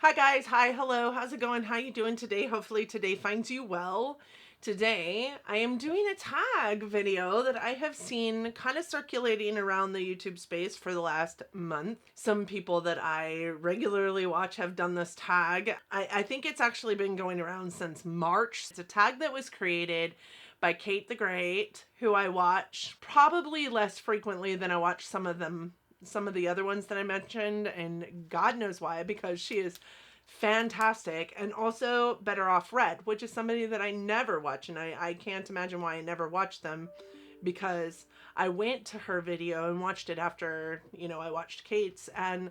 Hi guys, hi, hello, how's it going? How you doing today? Hopefully today finds you well. Today I am doing a tag video that I have seen kind of circulating around the YouTube space for the last month. Some people that I regularly watch have done this tag. I think it's actually been going around since March. It's a tag that was created by Kate the Great, who I watch probably less frequently than I watch some of the other ones that I mentioned, and God knows why, because she is fantastic. And also Better Off Red, which is somebody that I never watch, and I can't imagine why I never watched them, because I went to her video and watched it after, I watched Kate's, and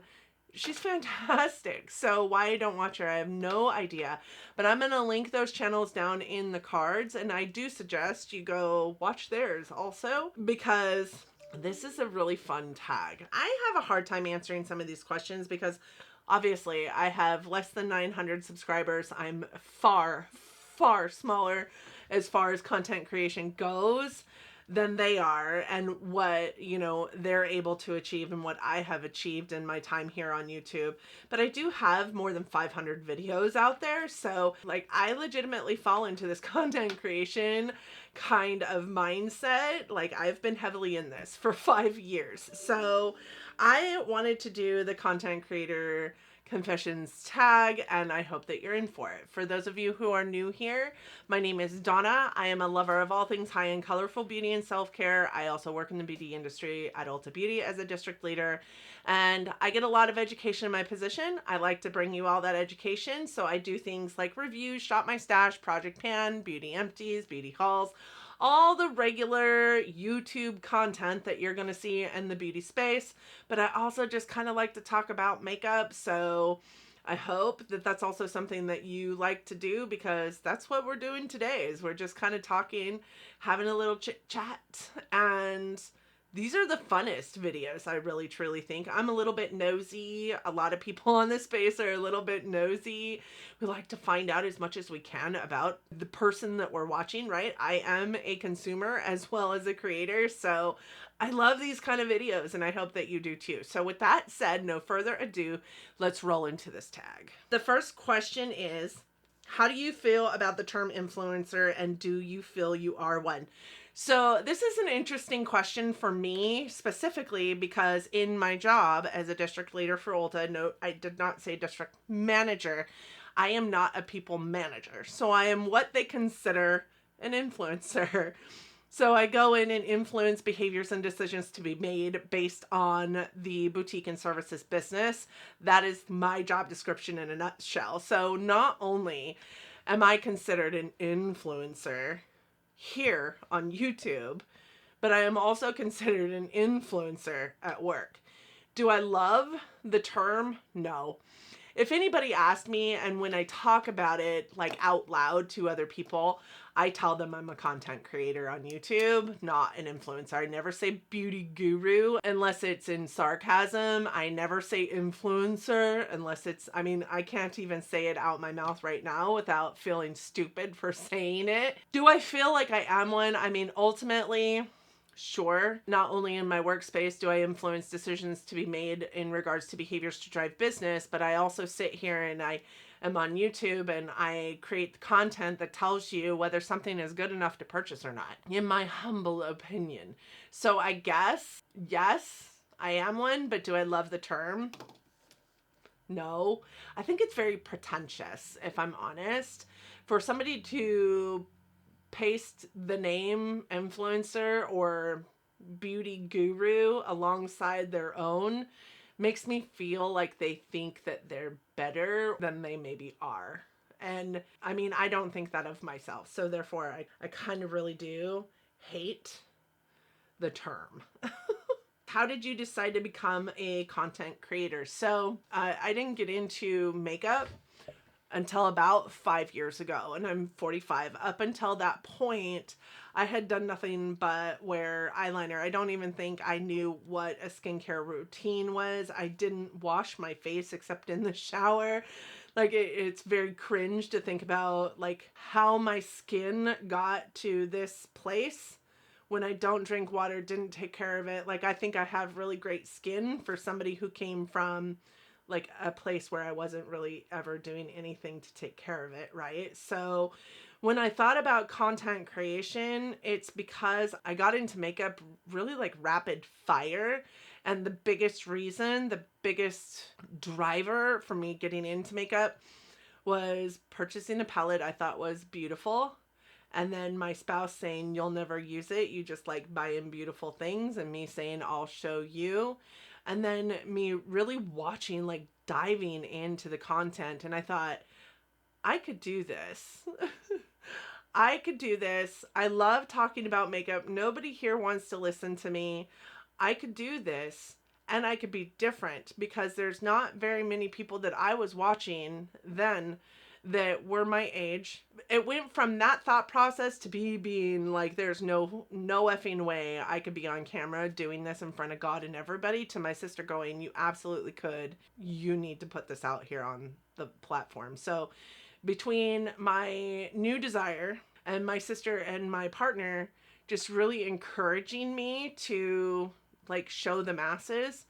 she's fantastic. So why I don't watch her, I have no idea. But I'm going to link those channels down in the cards, and I do suggest you go watch theirs also, because this is a really fun tag. I have a hard time answering some of these questions because obviously I have less than 900 subscribers. I'm far, far smaller as far as content creation goes than they are, and what, they're able to achieve and what I have achieved in my time here on YouTube. But I do have more than 500 videos out there. So like, I legitimately fall into this content creation kind of mindset. Like, I've been heavily in this for 5 years. So I wanted to do the content creator confessions tag, and I hope that you're in for it. For those of you who are new here, my name is Donna. I am a lover of all things high-end colorful beauty and self-care. I also work in the beauty industry at Ulta Beauty as a district leader, and I get a lot of education in my position. I like to bring you all that education, so I do things like reviews, shop my stash, project pan, beauty empties, beauty hauls, all the regular YouTube content that you're going to see in the beauty space. But I also just kind of like to talk about makeup. So I hope that that's also something that you like to do, because that's what we're doing today, is we're just kind of talking, having a little chit chat, and these are the funnest videos. I really truly think. I'm a little bit nosy. A lot of people on this space are a little bit nosy. We like to find out as much as we can about the person that we're watching, right? I am a consumer as well as a creator, so I love these kind of videos, and I hope that you do too. So with that said, no further ado, let's roll into this tag. The first question is, how do you feel about the term influencer, and do you feel you are one? So this is an interesting question for me specifically, because in my job as a district leader for Ulta, no, I did not say district manager, I am not a people manager. So I am what they consider an influencer. So I go in and influence behaviors and decisions to be made based on the boutique and services business. That is my job description in a nutshell. So not only am I considered an influencer here on YouTube, but I am also considered an influencer at work. Do I love the term? No. If anybody asked me, and when I talk about it like out loud to other people, I tell them I'm a content creator on YouTube, not an influencer. I never say beauty guru unless it's in sarcasm. I never say influencer unless it's, I can't even say it out my mouth right now without feeling stupid for saying it. Do I feel like I am one? Ultimately, sure. Not only in my workspace do I influence decisions to be made in regards to behaviors to drive business, but I also sit here and I am on YouTube and I create content that tells you whether something is good enough to purchase or not, in my humble opinion. So I guess, yes, I am one, but do I love the term? No. I think it's very pretentious, if I'm honest. For somebody to paste the name influencer or beauty guru alongside their own makes me feel like they think that they're better than they maybe are. And I don't think that of myself. So therefore, I kind of really do hate the term. How did you decide to become a content creator? So I didn't get into makeup until about 5 years ago, and I'm 45. Up until that point, I had done nothing but wear eyeliner. I don't even think I knew what a skincare routine was. I didn't wash my face except in the shower. Like, it's very cringe to think about like how my skin got to this place when I don't drink water, didn't take care of it. Like, I think I have really great skin for somebody who came from like a place where I wasn't really ever doing anything to take care of it, right? So when I thought about content creation, it's because I got into makeup really like rapid fire. And the biggest reason, the biggest driver for me getting into makeup was purchasing a palette I thought was beautiful. And then my spouse saying, you'll never use it. You just like buying beautiful things. And me saying, I'll show you. And then me really watching, like diving into the content. And I thought, I could do this. I could do this. I love talking about makeup. Nobody here wants to listen to me. I could do this and I could be different because there's not very many people that I was watching then that were my age. It went from that thought process to being like, there's no effing way I could be on camera doing this in front of God and everybody, to my sister going, you absolutely could. You need to put this out here on the platform. So between my new desire and my sister and my partner just really encouraging me to like show the masses,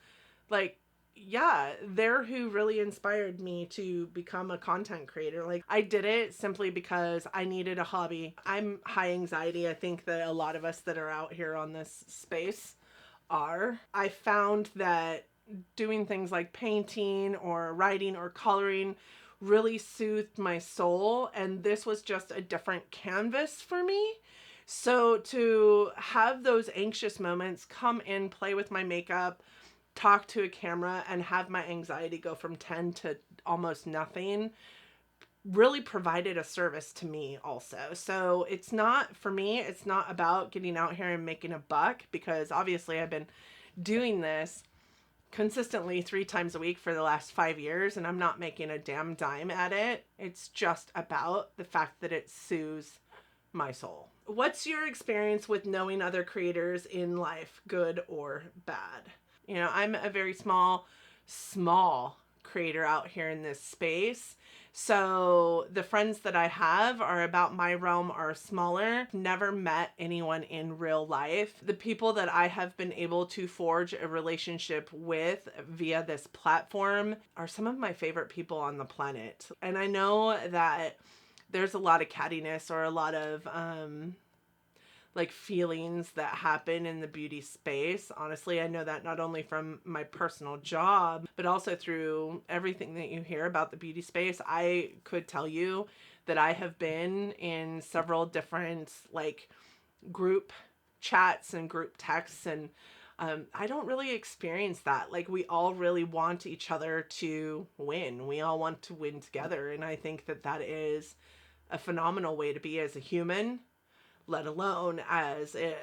like, yeah, they're who really inspired me to become a content creator. Like, I did it simply because I needed a hobby. I'm high anxiety. I think that a lot of us that are out here on this space are. I found that doing things like painting or writing or coloring really soothed my soul, and this was just a different canvas for me. So to have those anxious moments come in, play with my makeup, talk to a camera, and have my anxiety go from 10 to almost nothing really provided a service to me also. So it's not, for me, it's not about getting out here and making a buck, because obviously I've been doing this consistently 3 times a week for the last 5 years and I'm not making a damn dime at it. It's just about the fact that it soothes my soul. What's your experience with knowing other creators in life, good or bad? You know, I'm a very small creator out here in this space. So the friends that I have are about my realm, are smaller. Never met anyone in real life. The people that I have been able to forge a relationship with via this platform are some of my favorite people on the planet. And I know that there's a lot of cattiness or a lot of like feelings that happen in the beauty space. Honestly, I know that not only from my personal job, but also through everything that you hear about the beauty space. I could tell you that I have been in several different like group chats and group texts, and I don't really experience that. Like, we all really want each other to win. We all want to win together. And I think that that is a phenomenal way to be as a human, let alone as an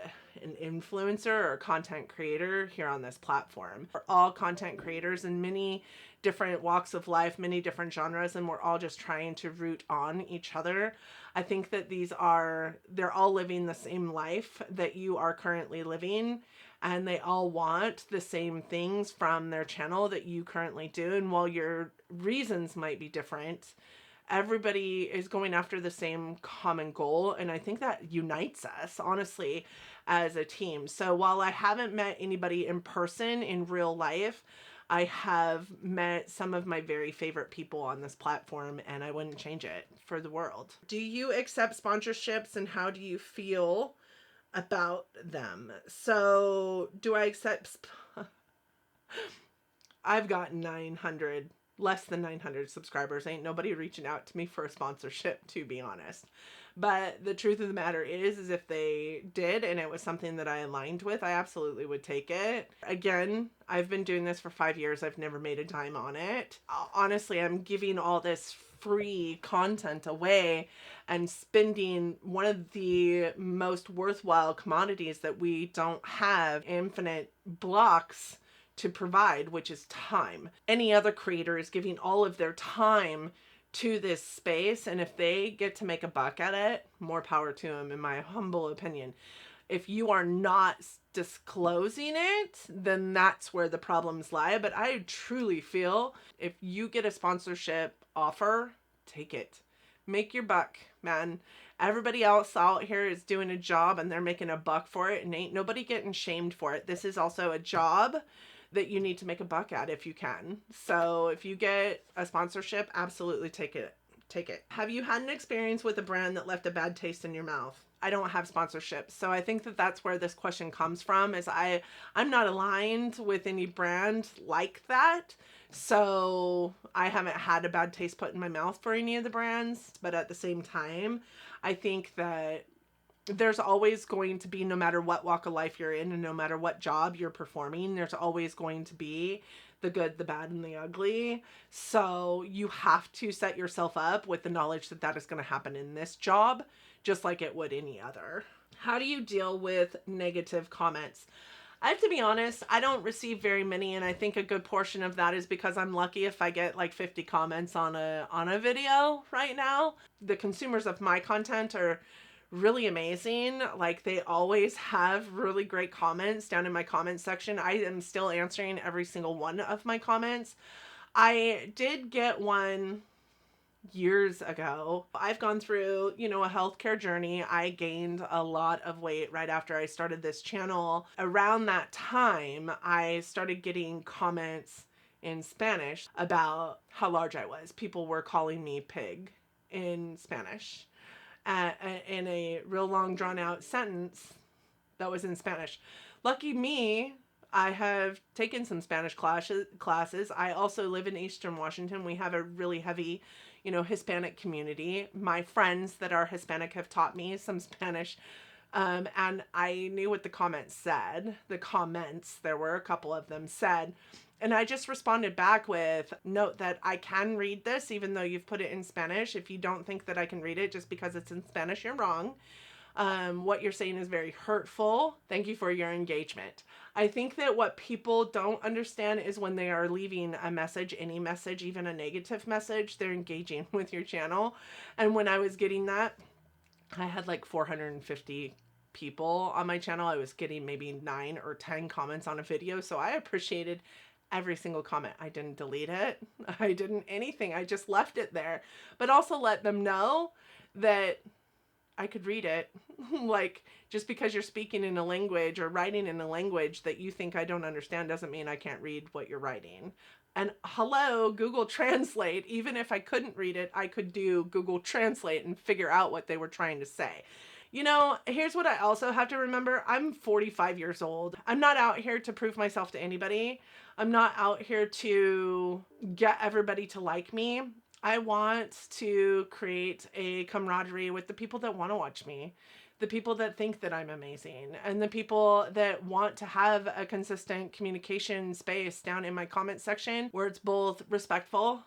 influencer or content creator here on this platform. We're all content creators in many different walks of life, many different genres, and we're all just trying to root on each other. I think that they're all living the same life that you are currently living, and they all want the same things from their channel that you currently do. And while your reasons might be different, everybody is going after the same common goal. And I think that unites us, honestly, as a team. So while I haven't met anybody in person in real life, I have met some of my very favorite people on this platform, and I wouldn't change it for the world. Do you accept sponsorships, and how do you feel about them? So do I accept... I've got less than 900 subscribers. Ain't nobody reaching out to me for a sponsorship, to be honest. But the truth of the matter is if they did and it was something that I aligned with, I absolutely would take it. Again, I've been doing this for 5 years. I've never made a dime on it. Honestly, I'm giving all this free content away and spending one of the most worthwhile commodities that we don't have infinite blocks to provide, which is time. Any other creator is giving all of their time to this space, and if they get to make a buck at it, more power to them, in my humble opinion. If you are not disclosing it, then that's where the problems lie. But I truly feel if you get a sponsorship offer, take it. Make your buck, man. Everybody else out here is doing a job and they're making a buck for it, and ain't nobody getting shamed for it. This is also a job that you need to make a buck at if you can. So if you get a sponsorship, absolutely take it. Take it. Have you had an experience with a brand that left a bad taste in your mouth? I don't have sponsorships. So I think that that's where this question comes from, is I'm not aligned with any brand like that. So I haven't had a bad taste put in my mouth for any of the brands. But at the same time, I think that there's always going to be, no matter what walk of life you're in and no matter what job you're performing, there's always going to be the good, the bad, and the ugly. So you have to set yourself up with the knowledge that that is going to happen in this job, just like it would any other. How do you deal with negative comments? I have to be honest, I don't receive very many, and I think a good portion of that is because I'm lucky if I get like 50 comments on a video right now. The consumers of my content are really amazing. Like, they always have really great comments down in my comment section. I am still answering every single one of my comments. I did get one years ago. I've gone through, a healthcare journey. I gained a lot of weight right after I started this channel. Around that time, I started getting comments in Spanish about how large I was. People were calling me pig in Spanish. In a real long drawn out sentence that was in Spanish. Lucky me, I have taken some Spanish classes. I also live in Eastern Washington. We have a really heavy, Hispanic community. My friends that are Hispanic have taught me some Spanish. And I knew what the comments said. The comments, there were a couple of them, said. And I just responded back with, note that I can read this even though you've put it in Spanish. If you don't think that I can read it just because it's in Spanish, you're wrong. What you're saying is very hurtful. Thank you for your engagement. I think that what people don't understand is when they are leaving a message, any message, even a negative message, they're engaging with your channel. And when I was getting that, I had like 450 people on my channel. I was getting maybe 9 or 10 comments on a video. So I appreciated every single comment. I didn't delete it. I didn't anything. I just left it there. But also let them know that I could read it. Like, just because you're speaking in a language or writing in a language that you think I don't understand doesn't mean I can't read what you're writing. And hello, Google Translate. Even if I couldn't read it, I could do Google Translate and figure out what they were trying to say. Here's what I also have to remember. I'm 45 years old. I'm not out here to prove myself to anybody. I'm not out here to get everybody to like me. I want to create a camaraderie with the people that want to watch me, the people that think that I'm amazing, and the people that want to have a consistent communication space down in my comment section where it's both respectful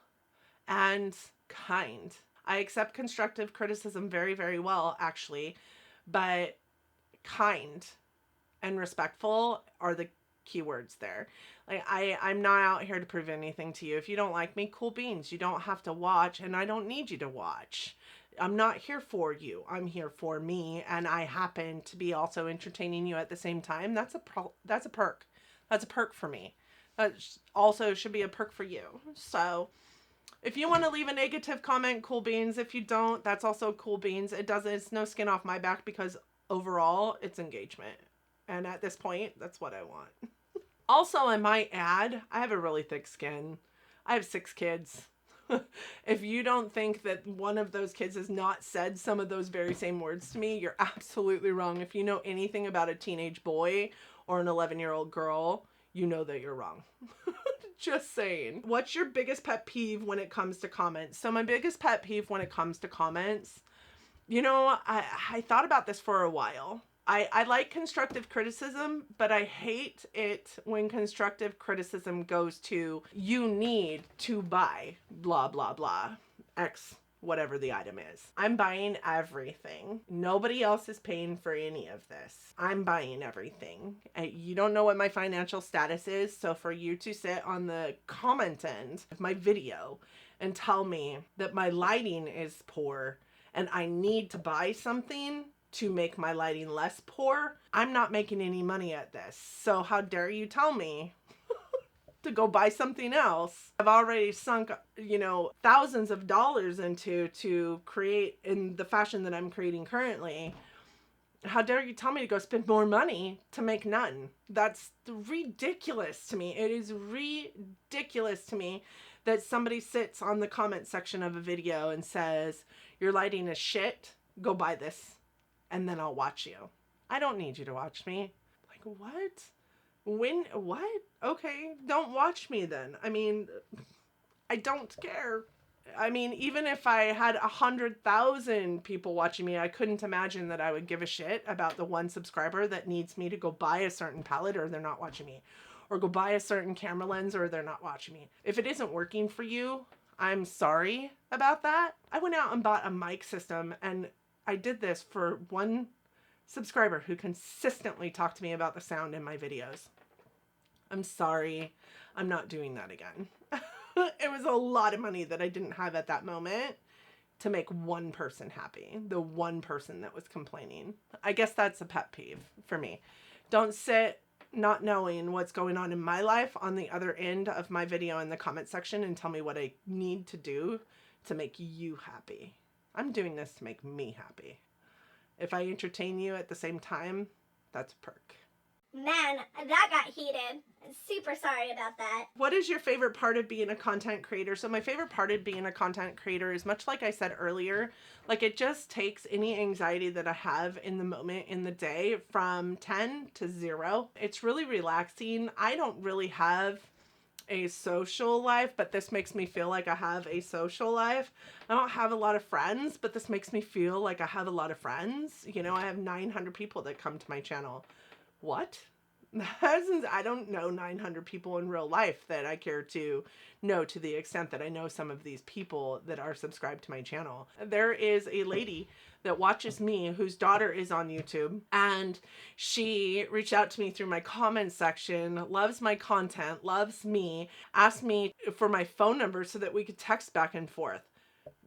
and kind. I accept constructive criticism very, very well, actually, but kind and respectful are the keywords there. Like, I'm not out here to prove anything to you. If you don't like me, cool beans. You don't have to watch, and I don't need you to watch. I'm not here for you. I'm here for me, and I happen to be also entertaining you at the same time. That's a perk. That's a perk for me. That also should be a perk for you. So if you want to leave a negative comment, cool beans. If you don't, that's also cool beans. It's no skin off my back, because overall it's engagement. And at this point, that's what I want. Also, I might add, I have a really thick skin. I have 6 kids. If you don't think that one of those kids has not said some of those very same words to me, you're absolutely wrong. If you know anything about a teenage boy or an 11-year-old girl, you know that you're wrong. Just saying. What's your biggest pet peeve when it comes to comments? So my biggest pet peeve when it comes to comments, I thought about this for a while. I like constructive criticism, but I hate it when constructive criticism goes to, you need to buy blah, blah, blah, X, whatever the item is. I'm buying everything. Nobody else is paying for any of this. I'm buying everything. You don't know what my financial status is, so for you to sit on the comment end of my video and tell me that my lighting is poor and I need to buy something to make my lighting less poor, I'm not making any money at this. So how dare you tell me to go buy something else? I've already sunk, thousands of dollars into to create in the fashion that I'm creating currently. How dare you tell me to go spend more money to make none? That's ridiculous to me. It is ridiculous to me that somebody sits on the comment section of a video and says, your lighting is shit, go buy this, and then I'll watch you. I don't need you to watch me. Like, what? When? What? Okay, don't watch me then. I mean, I don't care. I mean, even if I had 100,000 people watching me, I couldn't imagine that I would give a shit about the one subscriber that needs me to go buy a certain palette or they're not watching me, or go buy a certain camera lens or they're not watching me. If it isn't working for you, I'm sorry about that. I went out and bought a mic system, and I did this for one subscriber who consistently talked to me about the sound in my videos. I'm sorry. I'm not doing that again. It was a lot of money that I didn't have at that moment to make one person happy. The one person that was complaining. I guess that's a pet peeve for me. Don't sit not knowing what's going on in my life on the other end of my video in the comment section and tell me what I need to do to make you happy. I'm doing this to make me happy. If I entertain you at the same time, that's a perk. Man, that got heated. I'm super sorry about that. What is your favorite part of being a content creator? So my favorite part of being a content creator is, much like I said earlier, like it just takes any anxiety that I have in the moment in the day from 10 to 0. It's really relaxing. I don't really have a social life, but this makes me feel like I have a social life. I don't have a lot of friends, but this makes me feel like I have a lot of friends. You know, I have 900 people that come to my channel. What? I don't know 900 people in real life that I care to know to the extent that I know some of these people that are subscribed to my channel. There is a lady that watches me whose daughter is on YouTube, and she reached out to me through my comment section, loves my content, loves me, asked me for my phone number so that we could text back and forth.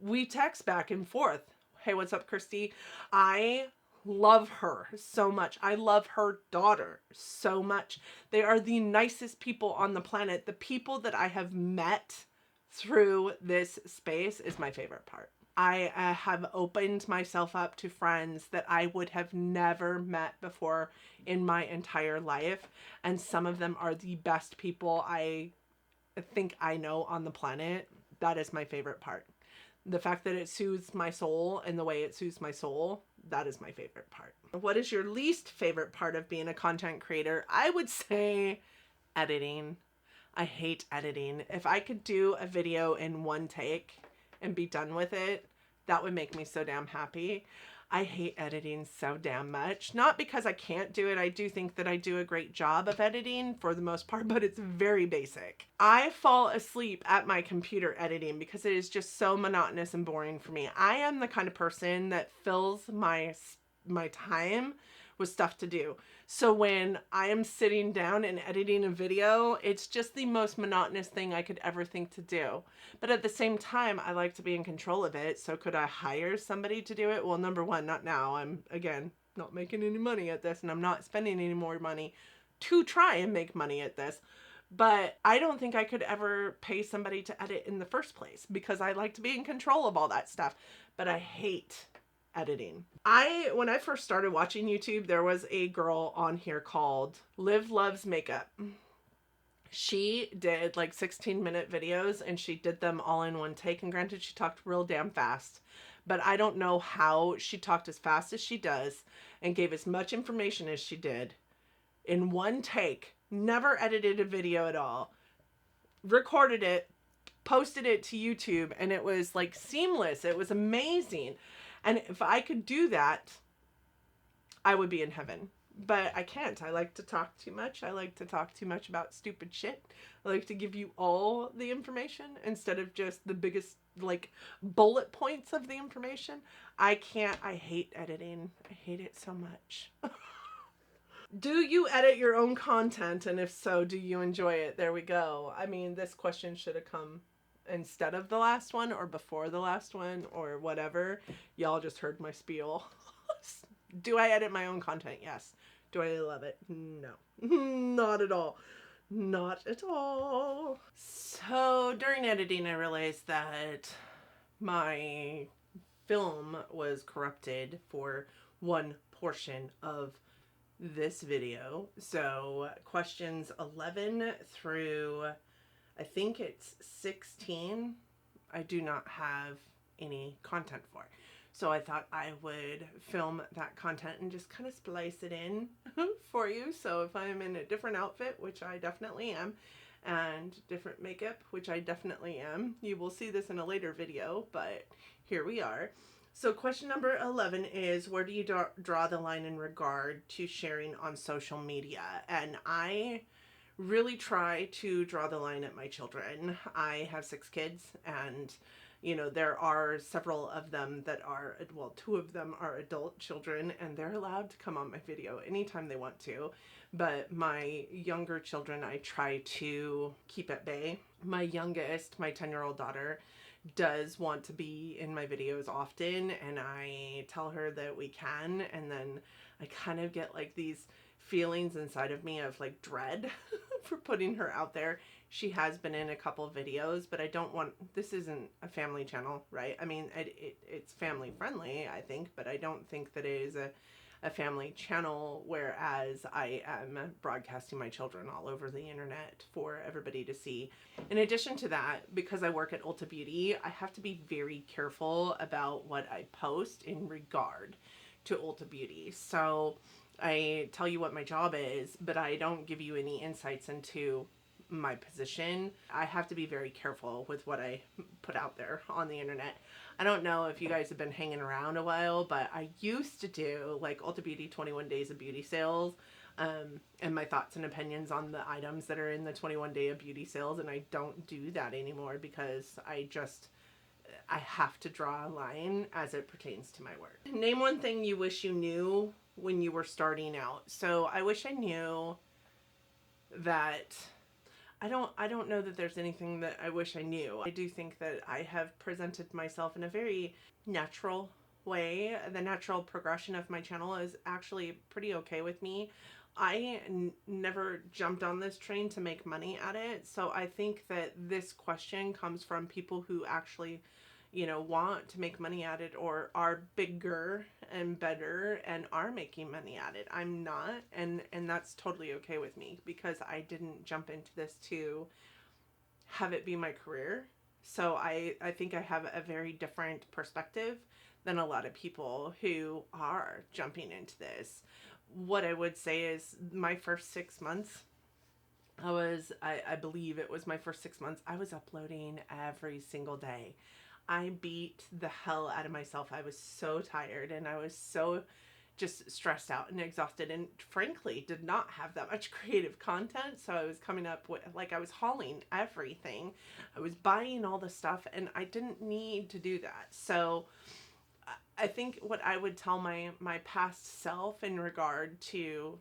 We text back and forth. Hey, what's up, Christy? I love her so much. I love her daughter so much. They are the nicest people on the planet. The people that I have met through this space is my favorite part. I have opened myself up to friends that I would have never met before in my entire life. And some of them are the best people I think I know on the planet. That is my favorite part. The fact that it soothes my soul and the way it soothes my soul, that is my favorite part. What is your least favorite part of being a content creator? I would say editing. I hate editing. If I could do a video in one take and be done with it, that would make me so damn happy. I hate editing so damn much. Not because I can't do it. I do think that I do a great job of editing for the most part, but it's very basic. I fall asleep at my computer editing because it is just so monotonous and boring for me. I am the kind of person that fills my time with stuff to do. So when I am sitting down and editing a video, it's just the most monotonous thing I could ever think to do. But at the same time, I like to be in control of it. So could I hire somebody to do it? Well, number one, not now. I'm, again, not making any money at this, and I'm not spending any more money to try and make money at this. But I don't think I could ever pay somebody to edit in the first place because I like to be in control of all that stuff. But I hate editing. When I first started watching YouTube, there was a girl on here called Liv Loves Makeup. She did like 16-minute videos, and she did them all in one take. And granted, she talked real damn fast, but I don't know how she talked as fast as she does and gave as much information as she did in one take. Never edited a video at all. Recorded it, posted it to YouTube, and it was like seamless. It was amazing. And if I could do that, I would be in heaven. But I can't. I like to talk too much. I like to talk too much about stupid shit. I like to give you all the information instead of just the biggest, like, bullet points of the information. I can't. I hate editing. I hate it so much. Do you edit your own content? And if so, do you enjoy it? There we go. I mean, this question should have come instead of the last one or before the last one or whatever. Y'all just heard my spiel. Do I edit my own content? Yes. Do I love it? No. Not at all. Not at all. So during editing, I realized that my film was corrupted for 1 portion of this video. So questions 11 through I think it's 16, I do not have any content for. So I thought I would film that content and just kind of splice it in for you. So if I'm in a different outfit, which I definitely am, and different makeup, which I definitely am, you will see this in a later video, but here we are. So question number 11 is, where do you draw the line in regard to sharing on social media? And I really try to draw the line at my children. I have 6 kids, and there are several of them that are, well, 2 of them are adult children, and they're allowed to come on my video anytime they want to. But my younger children, I try to keep at bay. My youngest, my 10-year-old daughter, does want to be in my videos often, and I tell her that we can, and then I kind of get like these feelings inside of me of like dread for putting her out there. She has been in a couple videos, but I don't want, this isn't a family channel, right? I mean, it's family friendly, I think, but I don't think that it is a family channel, whereas I am broadcasting my children all over the internet for everybody to see. In addition to that, because I work at Ulta Beauty, I have to be very careful about what I post in regard to Ulta Beauty. So I tell you what my job is, but I don't give you any insights into my position. I have to be very careful with what I put out there on the internet. I don't know if you guys have been hanging around a while, but I used to do like Ulta Beauty 21 days of beauty sales, and my thoughts and opinions on the items that are in the 21 day of beauty sales, and I don't do that anymore because I have to draw a line as it pertains to my work. Name one thing you wish you knew when you were starting out. So I wish I knew that I don't know that there's anything that I wish I knew. I do think that I have presented myself in a very natural way. The natural progression of my channel is actually pretty okay with me. I never jumped on this train to make money at it. So I think that this question comes from people who actually want to make money at it, or are bigger and better and are making money at it. I'm not, and that's totally okay with me, because I didn't jump into this to have it be my career. So I think I have a very different perspective than a lot of people who are jumping into this. What I would say is my first 6 months, I believe it was my first 6 months, I was uploading every single day. I beat the hell out of myself. I was so tired, and I was so just stressed out and exhausted, and frankly did not have that much creative content. So I was coming up with, like, I was hauling everything. I was buying all the stuff, and I didn't need to do that. So I think what I would tell my past self in regard to,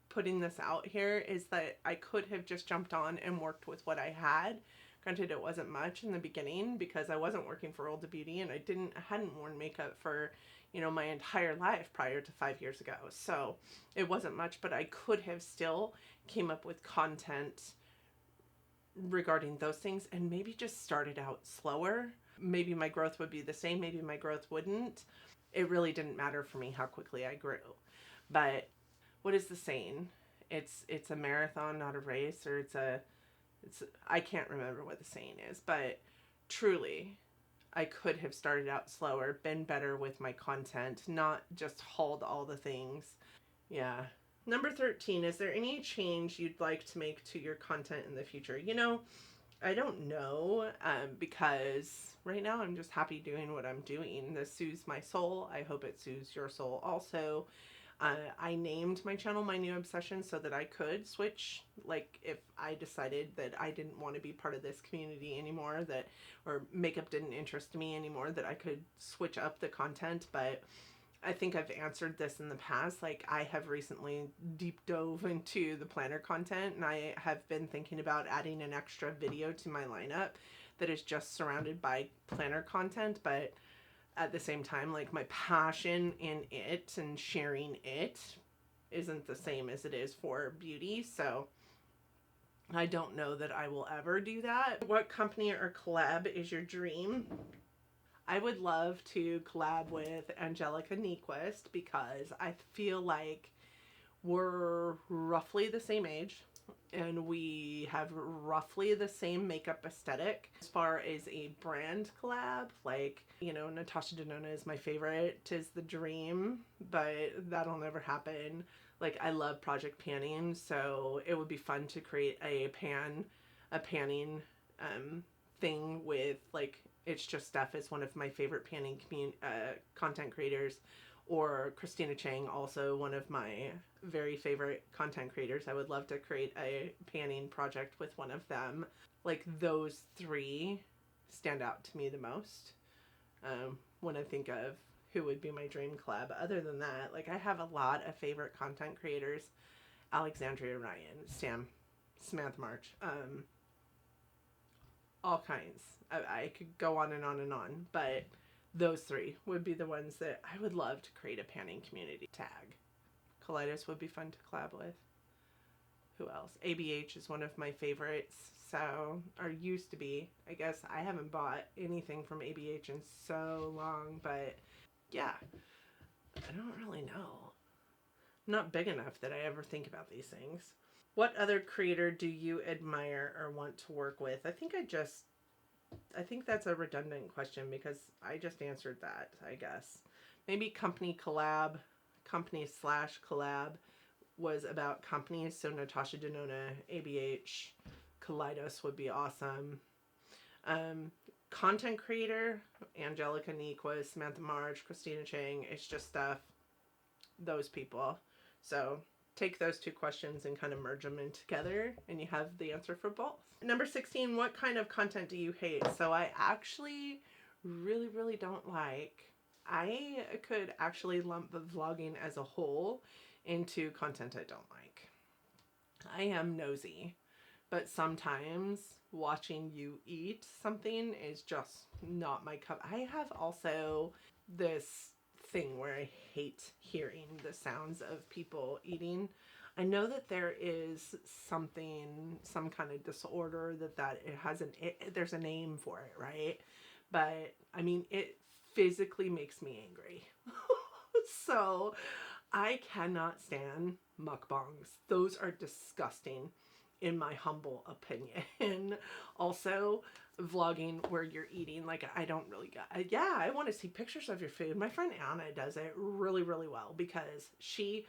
putting this out here, is that I could have just jumped on and worked with what I had. Granted, it wasn't much in the beginning because I wasn't working for Ulta Beauty, and I hadn't worn makeup for, my entire life prior to 5 years ago. So it wasn't much, but I could have still came up with content regarding those things, and maybe just started out slower. Maybe my growth would be the same, maybe my growth wouldn't. It really didn't matter for me how quickly I grew. But what is the saying? It's a marathon, not a race, or I can't remember what the saying is, but truly, I could have started out slower, been better with my content, not just hauled all the things. Yeah. Number 13, is there any change you'd like to make to your content in the future? I don't know, because right now I'm just happy doing what I'm doing. This soothes my soul. I hope it soothes your soul also. I named my channel My New Obsession so that I could switch, like if I decided that I didn't want to be part of this community anymore, or makeup didn't interest me anymore, that I could switch up the content. But I think I've answered this in the past. Like, I have recently deep dove into the planner content, and I have been thinking about adding an extra video to my lineup that is just surrounded by planner content. But at the same time, like, my passion in it and sharing it isn't the same as it is for beauty. So I don't know that I will ever do that. What company or collab is your dream? I would love to collab with Angelica Nyquist because I feel like we're roughly the same age and we have roughly the same makeup aesthetic. As far as a brand collab, like, Natasha Denona is my favorite. 'Tis the dream, but that'll never happen. Like, I love project panning, so it would be fun to create a panning thing with, like, It's Just Steph is one of my favorite panning content creators, or Christina Chang, also one of my very favorite content creators. I would love to create a panning project with one of them. Like, those three stand out to me the most when I think of who would be my dream collab. Other than that, like, I have a lot of favorite content creators. Alexandria Ryan, Samantha March, all kinds. I could go on and on and on, but those three would be the ones that I would love to create a panning community tag. Colitis would be fun to collab with. Who else? ABH is one of my favorites, or used to be. I guess I haven't bought anything from ABH in so long, but yeah, I don't really know. I'm not big enough that I ever think about these things. What other creator do you admire or want to work with? I think that's a redundant question because I just answered that, I guess. Maybe company collab, company/collab was about companies. So Natasha Denona, ABH, Kaleidos would be awesome. Content creator, Angelica Nyquist, Samantha March, Christina Chang, It's Just Stuff, those people. So take those two questions and kind of merge them in together and you have the answer for both. Number 16, what kind of content do you hate? So I actually really, really don't like. I could actually lump the vlogging as a whole into content I don't like. I am nosy, but sometimes watching you eat something is just not my cup. I have also this thing where I hate hearing the sounds of people eating. I know that there is some kind of disorder that it has there's a name for it, right? But I mean, it physically makes me angry. So I cannot stand mukbangs. Those are disgusting, in my humble opinion. Also, vlogging where you're eating, like, I don't really get. Yeah, I want to see pictures of your food. My friend Anna does it really, really well because she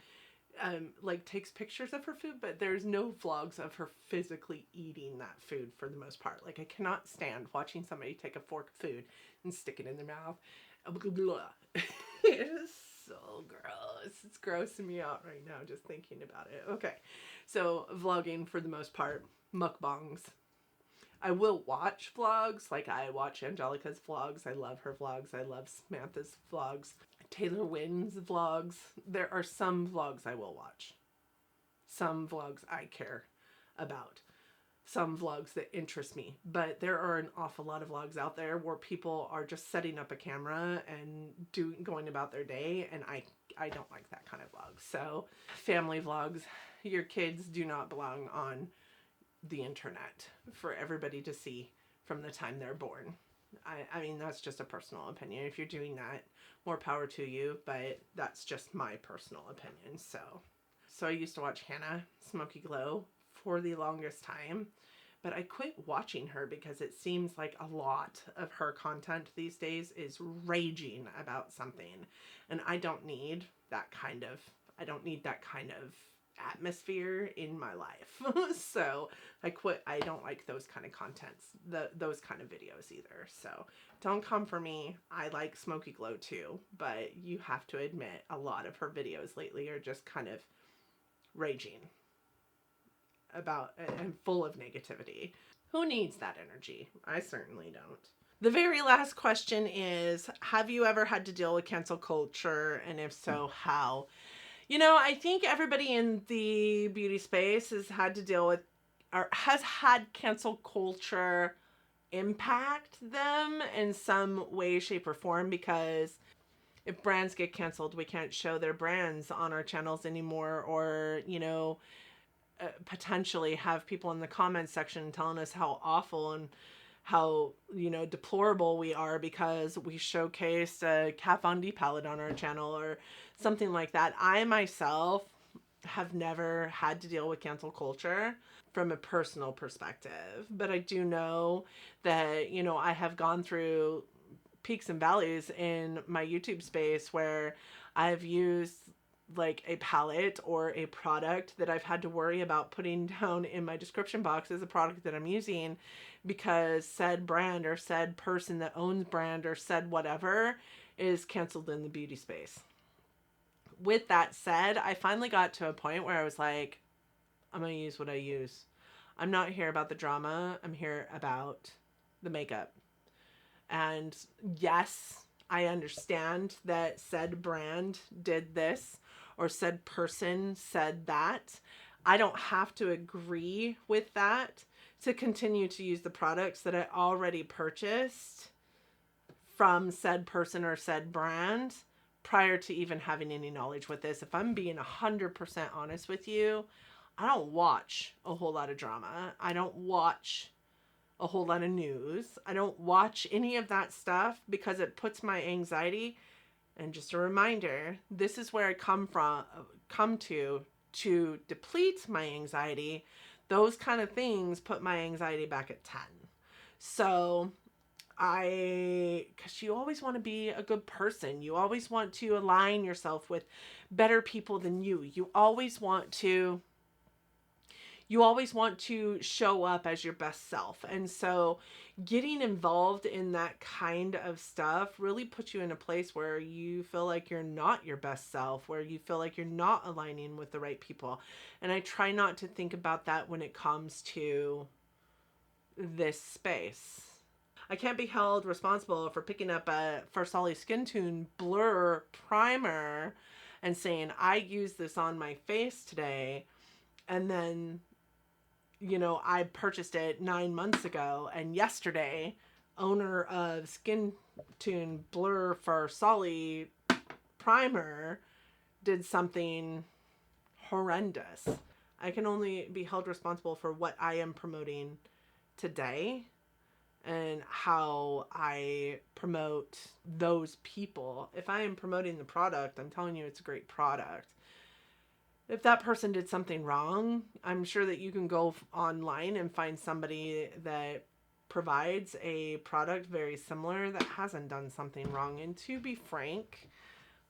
like takes pictures of her food, but there's no vlogs of her physically eating that food for the most part. Like, I cannot stand watching somebody take a fork of food and stick it in their mouth. It is so gross. It's grossing me out right now just thinking about it. Okay, so vlogging for the most part, mukbangs. I will watch vlogs, like I watch Angelica's vlogs. I love her vlogs. I love Samantha's vlogs. Taylor Wynn's vlogs. There are some vlogs I will watch. Some vlogs I care about. Some vlogs that interest me. But there are an awful lot of vlogs out there where people are just setting up a camera and going about their day, and I don't like that kind of vlog. So, family vlogs. Your kids do not belong on the internet for everybody to see from the time they're born. I mean, that's just a personal opinion. If you're doing that, more power to you, but that's just my personal opinion. So I used to watch Hannah Smoky Glow for the longest time, but I quit watching her because it seems like a lot of her content these days is raging about something, and I don't need that kind of atmosphere in my life. So I quit. I don't like those kind of contents, those kind of videos either. So don't come for me. I like Smoky Glow too, but you have to admit a lot of her videos lately are just kind of raging about and full of negativity. Who needs that energy? I certainly don't. The very last question is, have you ever had to deal with cancel culture, and if so, how? I think everybody in the beauty space has had to deal with, or has had cancel culture impact them in some way, shape, or form, because if brands get canceled, we can't show their brands on our channels anymore, or, potentially have people in the comments section telling us how awful and how, you know, deplorable we are because we showcased a Kat Von D palette on our channel or something like that. I myself have never had to deal with cancel culture from a personal perspective, but I do know that, you know, I have gone through peaks and valleys in my YouTube space where I've used like a palette or a product that I've had to worry about putting down in my description box as a product that I'm using because said brand or said person that owns brand or said whatever is canceled in the beauty space. With that said, I finally got to a point where I was like, I'm going to use what I use. I'm not here about the drama. I'm here about the makeup. And yes, I understand that said brand did this or said person said that. I don't have to agree with that to continue to use the products that I already purchased from said person or said brand prior to even having any knowledge with this. If I'm being 100% honest with you, I don't watch a whole lot of drama. I don't watch a whole lot of news. I don't watch any of that stuff because it puts my anxiety. And just a reminder, this is where I come to deplete my anxiety. Those kind of things put my anxiety back at 10. So because you always want to be a good person. You always want to align yourself with better people than you. You always want to show up as your best self. And so getting involved in that kind of stuff really puts you in a place where you feel like you're not your best self, where you feel like you're not aligning with the right people. And I try not to think about that when it comes to this space. I can't be held responsible for picking up a Farsali Skin Tune Blur Primer and saying, I used this on my face today, and then, you know, I purchased it 9 months ago, and yesterday, owner of Skin Tune Blur Farsali Primer did something horrendous. I can only be held responsible for what I am promoting today and how I promote those people. If I am promoting the product, I'm telling you it's a great product. If that person did something wrong, I'm sure that you can go online and find somebody that provides a product very similar that hasn't done something wrong. And to be frank,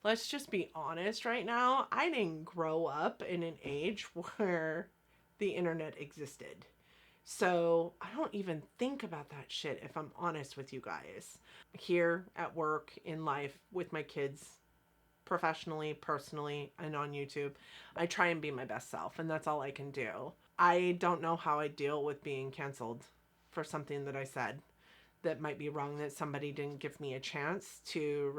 let's just be honest right now. I didn't grow up in an age where the internet existed. So I don't even think about that shit if I'm honest with you guys. Here at work, in life, with my kids, professionally, personally, and on YouTube, I try and be my best self, and that's all I can do. I don't know how I deal with being canceled for something that I said that might be wrong, that somebody didn't give me a chance to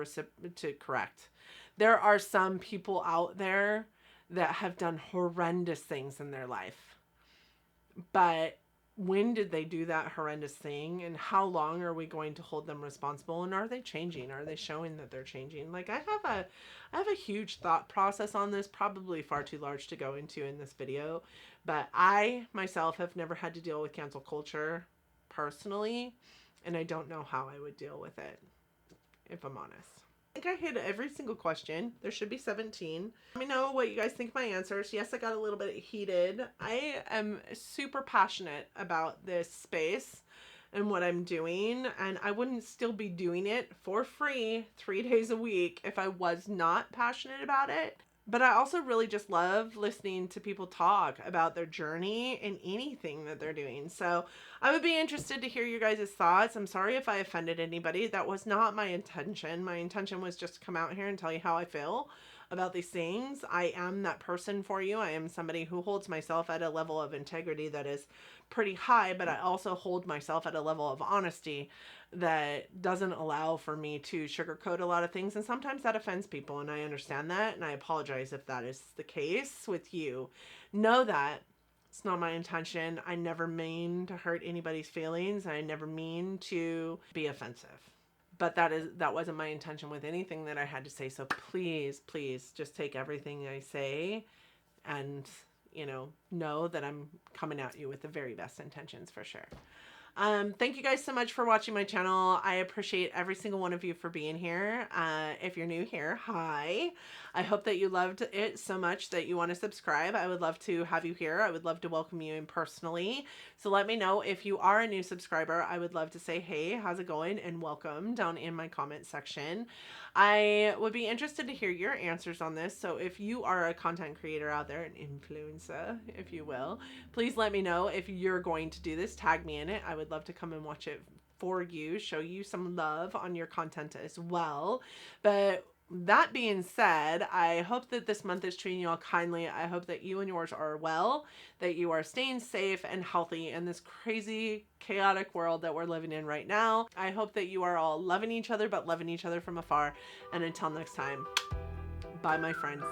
correct. There are some people out there that have done horrendous things in their life, but when did they do that horrendous thing, and how long are we going to hold them responsible, and are they changing? Are they showing that they're changing? Like, I have a huge thought process on this, probably far too large to go into in this video, but I myself have never had to deal with cancel culture personally, and I don't know how I would deal with it, if I'm honest. I think I hit every single question. There should be 17. Let me know what you guys think of my answers. Yes, I got a little bit heated. I am super passionate about this space and what I'm doing, and I wouldn't still be doing it for free 3 days a week if I was not passionate about it. But I also really just love listening to people talk about their journey and anything that they're doing. So I would be interested to hear your guys' thoughts. I'm sorry if I offended anybody. That was not my intention. My intention was just to come out here and tell you how I feel about these things. I am that person for you. I am somebody who holds myself at a level of integrity that is pretty high, but I also hold myself at a level of honesty that doesn't allow for me to sugarcoat a lot of things, and sometimes that offends people, and I understand that, and I apologize if that is the case with you. Know that it's not my intention. I never mean to hurt anybody's feelings. I never mean to be offensive. But that wasn't my intention with anything that I had to say. So please, please just take everything I say and, know that I'm coming at you with the very best intentions for sure. Thank you guys so much for watching my channel. I appreciate every single one of you for being here. If you're new here, hi. I hope that you loved it so much that you want to subscribe. I would love to have you here. I would love to welcome you in personally. So let me know if you are a new subscriber. I would love to say, hey, how's it going? And welcome down in my comment section. I would be interested to hear your answers on this. So if you are a content creator out there, an influencer, if you will, please let me know if you're going to do this. Tag me in it. I would love to come and watch it for you, show you some love on your content as well. But that being said, I hope that this month is treating you all kindly. I hope that you and yours are well, that you are staying safe and healthy in this crazy, chaotic world that we're living in right now. I hope that you are all loving each other, but loving each other from afar. And until next time, bye, my friends.